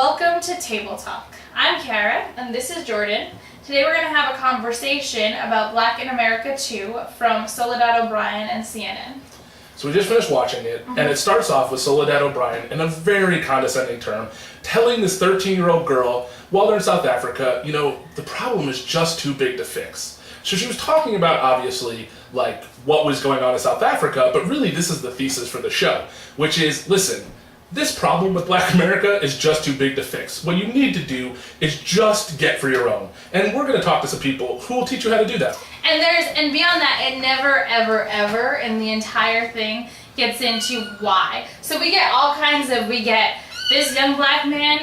Welcome to Table Talk. I'm Kara, and this is Jordan. Today we're going to have a conversation about Black in America 2 from Soledad O'Brien and CNN. So we just finished watching it, and it starts off with Soledad O'Brien in a very condescending term, telling this 13-year-old girl, while they're in South Africa, you know, the problem is just too big to fix. So she was talking about, obviously, like, what was going on in South Africa, but really this is the thesis for the show, which is, listen, this problem with Black America is just too big to fix. What you need to do is just get for your own. And we're going to talk to some people who will teach you how to do that. And beyond that, it never, ever in the entire thing gets into why. So we get this young Black man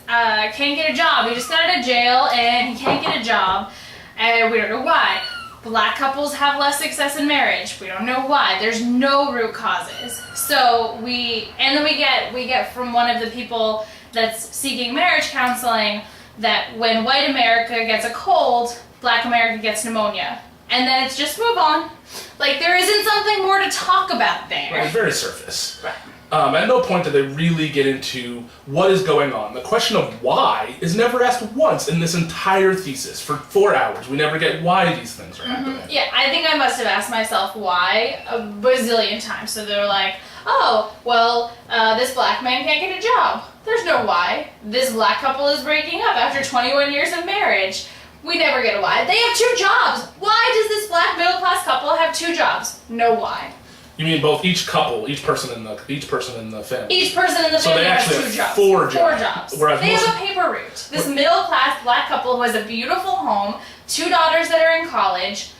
can't get a job. He just got out of jail and he can't get a job. And we don't know why. Black couples have less success in marriage. We don't know why. There's no root causes. So we get from one of the people that's seeking marriage counseling that when white America gets a cold, Black America gets pneumonia. And then it's just move on. Like, there isn't something more to talk about there. Right, very surface. Right. At no point do they really get into what is going on. The question of why is never asked once in this entire thesis. For 4 hours, we never get why these things are happening. Yeah, I think I must have asked myself why a bazillion times. So they're like, oh, well, this Black man can't get a job. There's no why. This Black couple is breaking up after 21 years of marriage. We never get a why. They have 2 jobs. Why does this Black middle-class couple have 2 jobs? No why. You mean both each person in the family? Each person in the family so they has actually 2 have jobs. 4 jobs. 4 jobs. Whereas they have a paper route. This middle-class Black couple who has a beautiful home, 2 daughters that are in college,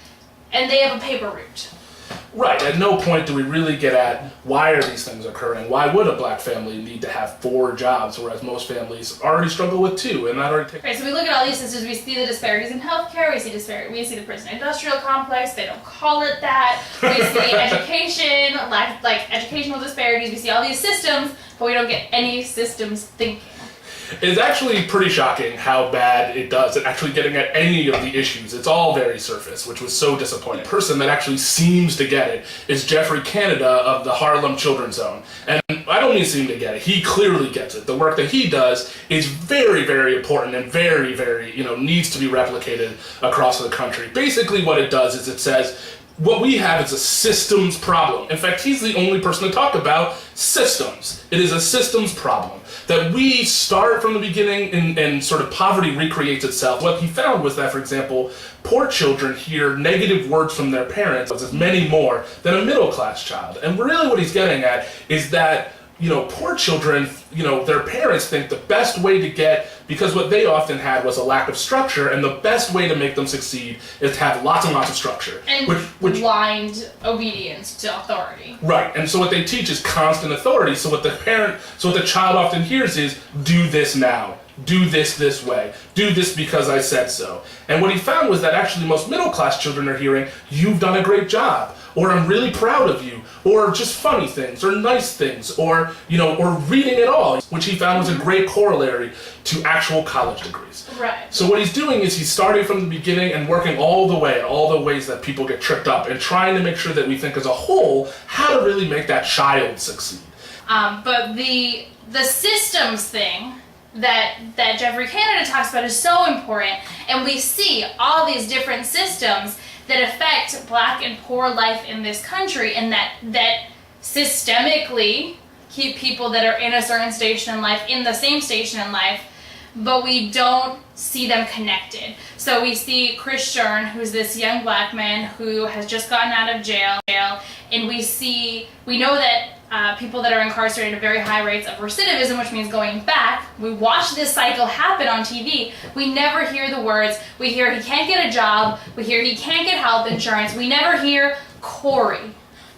and they have a paper route. Right. At no point do we really get at why are these things occurring? Why would a Black family need to have 4 jobs, whereas most families already struggle with 2, and that already takes... Right, so we look at all these systems, we see the disparities in healthcare, we see the prison-industrial complex, they don't call it that, we see education, like educational disparities, we see all these systems, but we don't get any systems thinking. It's actually pretty shocking how bad it does at actually getting at any of the issues. It's all very surface, which was so disappointing. The person that actually seems to get it is Jeffrey Canada of the Harlem Children's Zone. And I don't need to seem to get it. He clearly gets it. The work that he does is very, very important and very, very, needs to be replicated across the country. Basically what it does is it says, what we have is a systems problem. In fact, he's the only person to talk about systems. It is a systems problem. That we start from the beginning and sort of poverty recreates itself. What he found was that, for example, poor children hear negative words from their parents as many more than a middle-class child. And really what he's getting at is that, poor children, their parents think the best way to get, because what they often had was a lack of structure, and the best way to make them succeed is to have lots and lots of structure. And blind obedience to authority. Right, and so what they teach is constant authority, so what the child often hears is, do this now. Do this way. Do this because I said so. And what he found was that actually most middle-class children are hearing, you've done a great job, or I'm really proud of you, or just funny things, or nice things, or reading it all, which he found was a great corollary to actual college degrees. Right. So what he's doing is he's starting from the beginning and working all the way, in all the ways that people get tripped up, and trying to make sure that we think as a whole how to really make that child succeed. But the systems thing that Jeffrey Canada talks about is so important, and we see all these different systems that affect Black and poor life in this country, and that systemically keep people that are in a certain station in life in the same station in life, but we don't see them connected. So we see Chris Shern, who's this young Black man who has just gotten out of jail, and we know that people that are incarcerated have very high rates of recidivism, which means going back. We watch this cycle happen on TV. We never hear the words. We hear he can't get a job. We hear he can't get health insurance. We never hear Corey.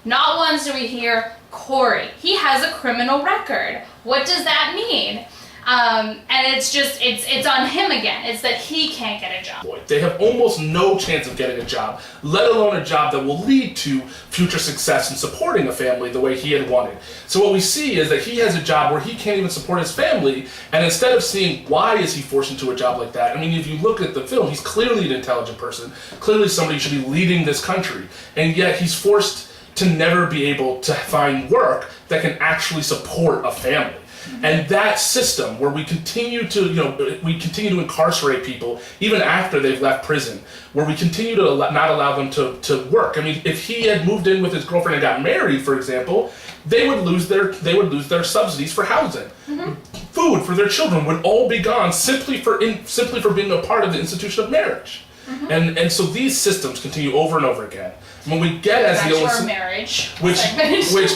Not once do we hear Corey. He has a criminal record. What does that mean? And it's on him again. It's that he can't get a job. They have almost no chance of getting a job, let alone a job that will lead to future success in supporting a family the way he had wanted. So what we see is that he has a job where he can't even support his family, and instead of seeing why is he forced into a job like that, I mean, if you look at the film, he's clearly an intelligent person, clearly somebody who should be leading this country, and yet he's forced to never be able to find work that can actually support a family. And that system where we continue to incarcerate people even after they've left prison, where we continue to not allow them to work. I mean, if he had moved in with his girlfriend and got married, for example, they would lose their subsidies for housing. Food for their children would all be gone simply for being a part of the institution of marriage. And so these systems continue over and over again. When we get as the only marriage, which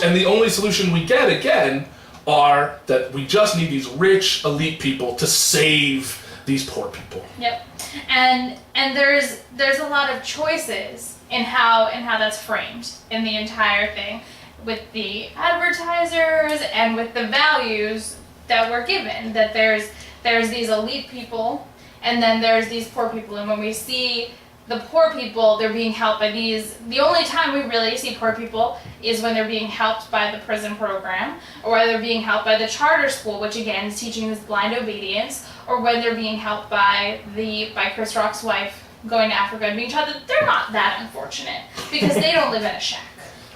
and the only solution we get again are that we just need these rich elite people to save these poor people. Yep. And there's a lot of choices in how that's framed in the entire thing, with the advertisers and with the values that we're given, that there's these elite people and then there's these poor people. And when we see the poor people, they're being helped by the only time we really see poor people is when they're being helped by the prison program, or when they're being helped by the charter school, which again is teaching this blind obedience, or when they're being helped by Chris Rock's wife going to Africa and being taught that they're not that unfortunate because they don't live in a shack.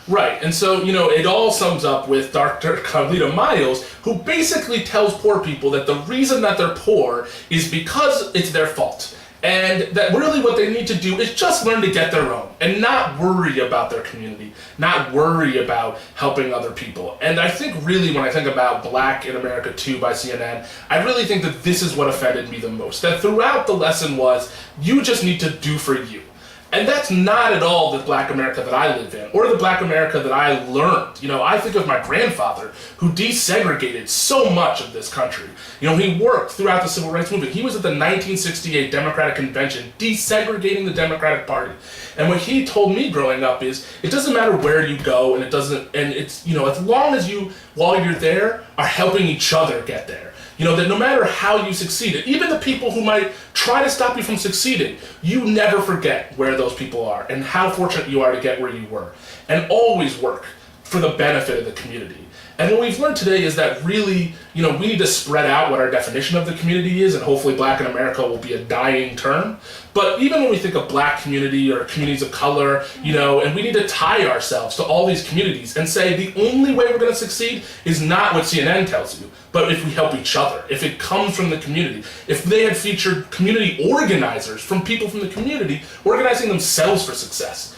Right, and so, it all sums up with Dr. Carlita Miles, who basically tells poor people that the reason that they're poor is because it's their fault. And that really what they need to do is just learn to get their own and not worry about their community, not worry about helping other people. And I think really when I think about Black in America 2 by CNN, I really think that this is what offended me the most. That throughout the lesson was, you just need to do for you. And that's not at all the Black America that I live in, or the Black America that I learned. I think of my grandfather, who desegregated so much of this country. He worked throughout the Civil Rights Movement. He was at the 1968 Democratic Convention, desegregating the Democratic Party. And what he told me growing up is, it doesn't matter where you go, and it's, as long as you, while you're there, are helping each other get there. That no matter how you succeed, even the people who might try to stop you from succeeding, you never forget where those people are and how fortunate you are to get where you were. And always work for the benefit of the community. And what we've learned today is that really, we need to spread out what our definition of the community is, and hopefully Black in America will be a dying term. But even when we think of Black community or communities of color, and we need to tie ourselves to all these communities and say the only way we're going to succeed is not what CNN tells you, but if we help each other, if it comes from the community, if they had featured community organizers from people from the community organizing themselves for success,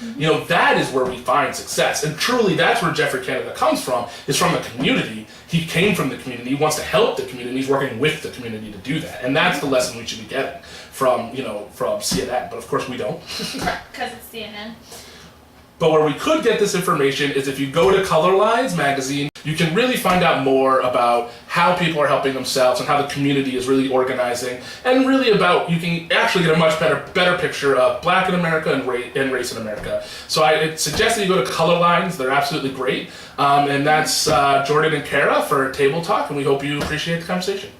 that is where we find success. And truly, that's where Jeffrey Canada comes from, is from a community. He came from the community, he wants to help the community, he's working with the community to do that. And that's the lesson we should be getting from CNN, but of course we don't. Because it's CNN. But where we could get this information is if you go to Color Lines magazine, you can really find out more about how people are helping themselves and how the community is really organizing, and really you can actually get a much better picture of Black in America and race in America. So I suggest that you go to Color Lines. They're absolutely great. And that's Jordan and Kara for Table Talk, and we hope you appreciate the conversation.